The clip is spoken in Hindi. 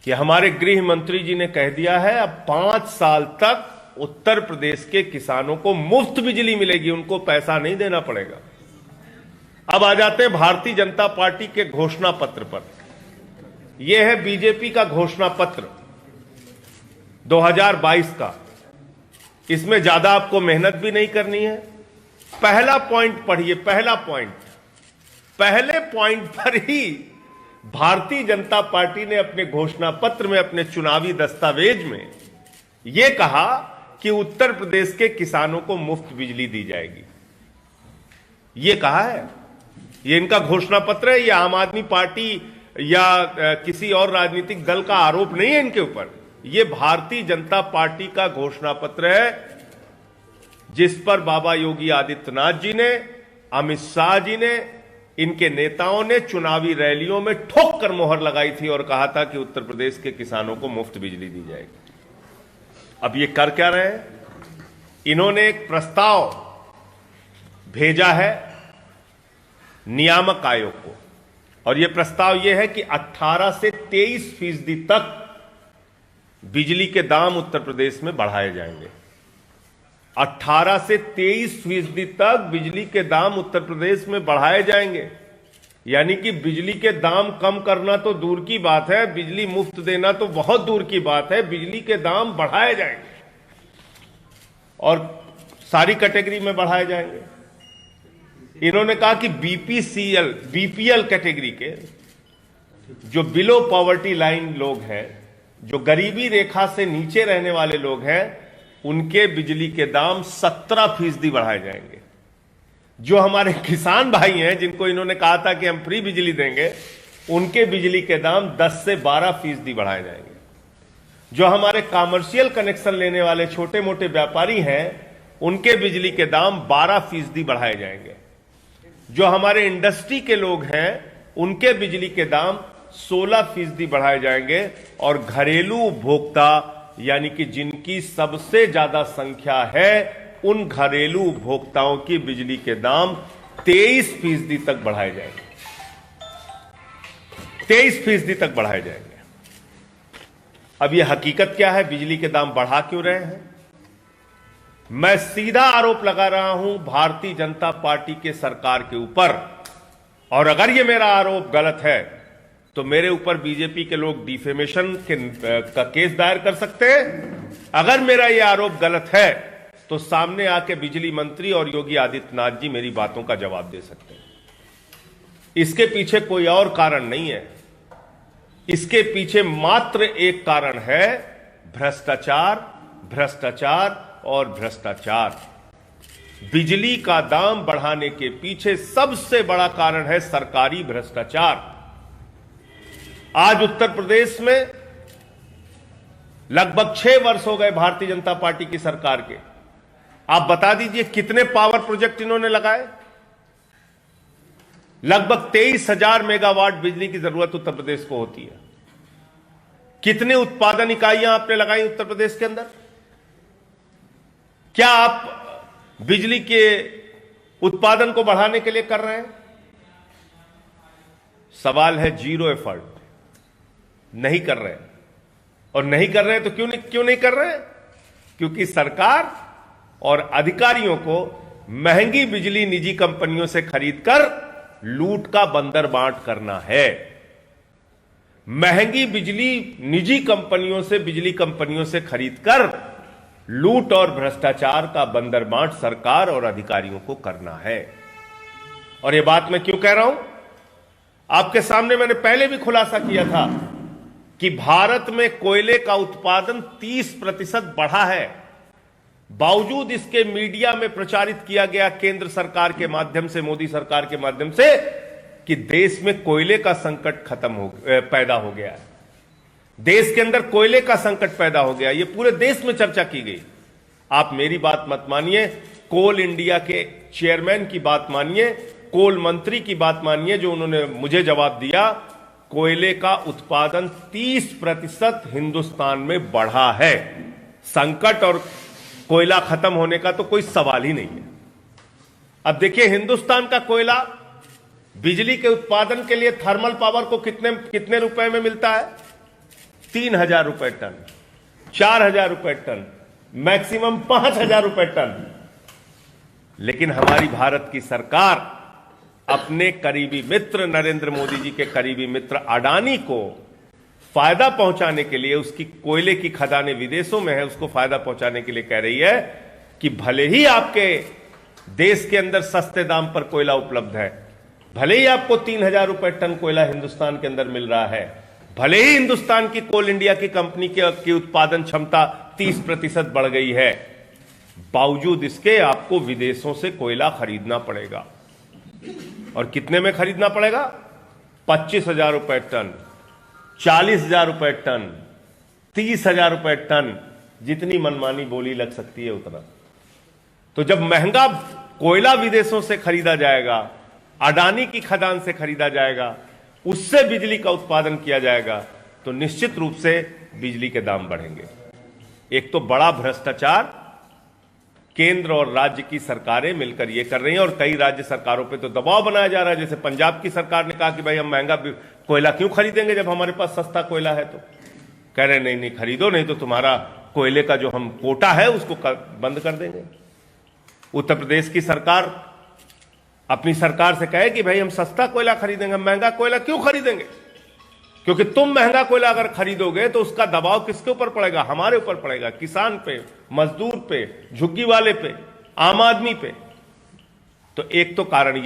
कि हमारे गृह मंत्री जी ने कह दिया है अब 5 साल तक उत्तर प्रदेश के किसानों को मुफ्त बिजली मिलेगी, उनको पैसा नहीं देना पड़ेगा। अब आ जाते हैं भारतीय जनता पार्टी के घोषणा पत्र पर। यह है बीजेपी का घोषणा पत्र 2022 का। इसमें ज्यादा आपको मेहनत भी नहीं करनी है। पहला पॉइंट पढ़िए, पहला पॉइंट। पहले पॉइंट पर ही भारतीय जनता पार्टी ने अपने घोषणा पत्र में, अपने चुनावी दस्तावेज में यह कहा कि उत्तर प्रदेश के किसानों को मुफ्त बिजली दी जाएगी। यह कहा है, यह इनका घोषणा पत्र है। यह आम आदमी पार्टी या किसी और राजनीतिक दल का आरोप नहीं है इनके ऊपर। यह भारतीय जनता पार्टी का घोषणा पत्र है, जिस पर बाबा योगी आदित्यनाथ जी ने, अमित शाह जी ने, इनके नेताओं ने चुनावी रैलियों में ठोक कर मोहर लगाई थी और कहा था कि उत्तर प्रदेश के किसानों को मुफ्त बिजली दी जाएगी। अब ये कर क्या रहे हैं? इन्होंने एक प्रस्ताव भेजा है नियामक आयोग को, और यह प्रस्ताव यह है कि 18 से 23% तक बिजली के दाम उत्तर प्रदेश में बढ़ाए जाएंगे। 18 से 23% तक बिजली के दाम उत्तर प्रदेश में बढ़ाए जाएंगे। यानी कि बिजली के दाम कम करना तो दूर की बात है, बिजली मुफ्त देना तो बहुत दूर की बात है, बिजली के दाम बढ़ाए जाएंगे और सारी कैटेगरी में बढ़ाए जाएंगे। इन्होंने कहा कि बीपीएल कैटेगरी के जो बिलो पॉवर्टी लाइन लोग हैं, जो गरीबी रेखा से नीचे रहने वाले लोग हैं, उनके बिजली के दाम 17% बढ़ाए जाएंगे। जो हमारे किसान भाई हैं, जिनको इन्होंने कहा था कि हम फ्री बिजली देंगे, उनके बिजली के दाम 10 से 12% बढ़ाए जाएंगे। जो हमारे कॉमर्शियल कनेक्शन लेने वाले छोटे मोटे व्यापारी हैं, उनके बिजली के दाम 12% बढ़ाए जाएंगे। जो हमारे इंडस्ट्री के लोग हैं, उनके बिजली के दाम 16% बढ़ाए जाएंगे। और घरेलू उपभोक्ता, यानी कि जिनकी सबसे ज्यादा संख्या है, उन घरेलू उपभोक्ताओं की बिजली के दाम 23% तक बढ़ाए जाएंगे। 23% तक बढ़ाए जाएंगे। अब यह हकीकत क्या है? बिजली के दाम बढ़ा क्यों रहे हैं? मैं सीधा आरोप लगा रहा हूं भारतीय जनता पार्टी के सरकार के ऊपर, और अगर यह मेरा आरोप गलत है तो मेरे ऊपर बीजेपी के लोग डिफेमेशन का केस दायर कर सकते हैं। अगर मेरा यह आरोप गलत है तो सामने आके बिजली मंत्री और योगी आदित्यनाथ जी मेरी बातों का जवाब दे सकते हैं। इसके पीछे कोई और कारण नहीं है। इसके पीछे मात्र एक कारण है, भ्रष्टाचार, भ्रष्टाचार और भ्रष्टाचार। बिजली का दाम बढ़ाने के पीछे सबसे बड़ा कारण है सरकारी भ्रष्टाचार। आज उत्तर प्रदेश में लगभग 6 वर्ष हो गए भारतीय जनता पार्टी की सरकार के। आप बता दीजिए कितने पावर प्रोजेक्ट इन्होंने लगाए? लगभग 23,000 मेगावाट बिजली की जरूरत उत्तर प्रदेश को होती है। कितने उत्पादन इकाइयां आपने लगाई उत्तर प्रदेश के अंदर? क्या आप बिजली के उत्पादन को बढ़ाने के लिए कर रहे हैं? सवाल है जीरो एफर्ट। नहीं कर रहे हैं। और नहीं कर रहे हैं तो क्यों नहीं कर रहे हैं? क्योंकि सरकार और अधिकारियों को महंगी बिजली निजी कंपनियों से खरीदकर लूट का बंदर बांट करना है। महंगी बिजली निजी कंपनियों से, बिजली कंपनियों से खरीदकर लूट और भ्रष्टाचार का बंदर बांट सरकार और अधिकारियों को करना है। और यह बात मैं क्यों कह रहा हूं? आपके सामने मैंने पहले भी खुलासा किया था कि भारत में कोयले का उत्पादन 30% बढ़ा है। बावजूद इसके मीडिया में प्रचारित किया गया केंद्र सरकार के माध्यम से, मोदी सरकार के माध्यम से, कि देश में कोयले का संकट पैदा हो गया है। देश के अंदर कोयले का संकट पैदा हो गया। यह पूरे देश में चर्चा की गई। आप मेरी बात मत मानिए, कोल इंडिया के चेयरमैन की बात मानिए, कोल मंत्री की बात मानिए, जो उन्होंने मुझे जवाब दिया। कोयले का उत्पादन 30% हिंदुस्तान में बढ़ा है। संकट और कोयला खत्म होने का तो कोई सवाल ही नहीं है। अब देखिए, हिंदुस्तान का कोयला बिजली के उत्पादन के लिए थर्मल पावर को कितने रुपए में मिलता है? 3,000 रुपए टन, 4,000 रुपए टन, मैक्सिमम 5,000 रुपए टन। लेकिन हमारी भारत की सरकार अपने करीबी मित्र नरेंद्र मोदी जी के करीबी मित्र अडानी को फायदा पहुंचाने के लिए, उसकी कोयले की खदानें विदेशों में है, उसको फायदा पहुंचाने के लिए कह रही है कि भले ही आपके देश के अंदर सस्ते दाम पर कोयला उपलब्ध है, भले ही आपको 3,000 रुपए टन कोयला हिंदुस्तान के अंदर मिल रहा है, भले ही हिंदुस्तान की कोल इंडिया की कंपनी की उत्पादन क्षमता 30% बढ़ गई है, बावजूद इसके आपको विदेशों से कोयला खरीदना पड़ेगा। और कितने में खरीदना पड़ेगा? 25,000 रुपए टन, 40,000 रुपए टन, 30,000 रुपए टन, जितनी मनमानी बोली लग सकती है उतना। तो जब महंगा कोयला विदेशों से खरीदा जाएगा, अडानी की खदान से खरीदा जाएगा, उससे बिजली का उत्पादन किया जाएगा, तो निश्चित रूप से बिजली के दाम बढ़ेंगे। एक तो बड़ा भ्रष्टाचार केंद्र और राज्य की सरकारें मिलकर ये कर रही हैं, और कई राज्य सरकारों पे तो दबाव बनाया जा रहा है। जैसे पंजाब की सरकार ने कहा कि भाई हम महंगा कोयला क्यों खरीदेंगे जब हमारे पास सस्ता कोयला है। तो कह रहे नहीं खरीदो, नहीं तो तुम्हारा कोयले का जो हम कोटा है उसको बंद कर देंगे। उत्तर प्रदेश की सरकार अपनी सरकार से कहे कि भाई हम सस्ता कोयला खरीदेंगे, महंगा कोयला क्यों खरीदेंगे? क्योंकि तुम महंगा कोयला अगर खरीदोगे तो उसका दबाव किसके ऊपर पड़ेगा? हमारे ऊपर पड़ेगा, किसान पे, मजदूर पे, झुग्गी वाले पे, आम आदमी पे। तो एक तो कारण